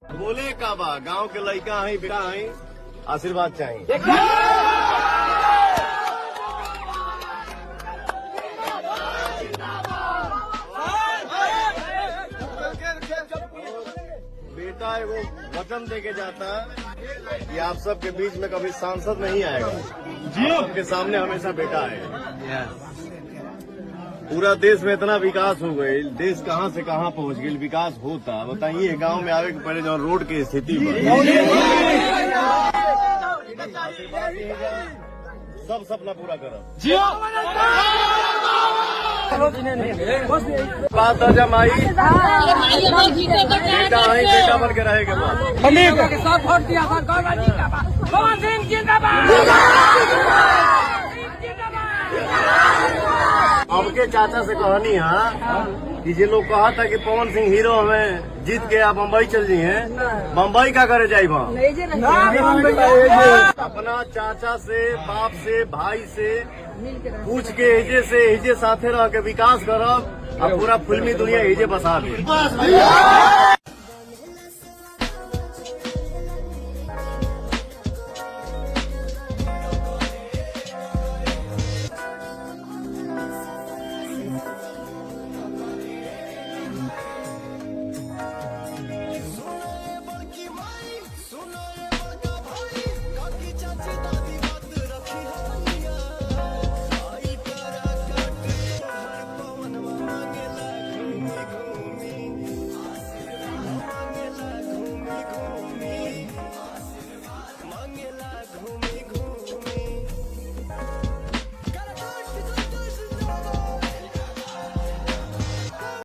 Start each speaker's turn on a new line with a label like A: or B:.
A: बोले का बा गाँव के लड़का है बेटा है आशीर्वाद चाहिए। बेटा है वो वचन देके जाता कि आप सबके बीच में कभी सांसद नहीं आएगा, सबके सामने हमेशा बेटा है। पूरा देश में इतना विकास हो गई, देश कहाँ से कहाँ पहुँच गई, विकास होता। बताइए गांव में आवे के पहले जो रोड की स्थिति सब सपना पूरा करो। बात दर्जा माई बेटा है, बेटा बन के रहेगा।
B: सब वोट दिया पवन सिंह जिंदाबाद।
A: आपके चाचा से कहानी है कि जे लोग कहा था कि पवन सिंह हीरो हमें जीत के आप मुंबई चल जी हैं, मुंबई का करे जाए वहाँ। अपना चाचा से, बाप से, भाई से पूछ के हिजे से हिजे साथे रह के विकास करब और पूरा फिल्मी दुनिया हिजे बसा दे।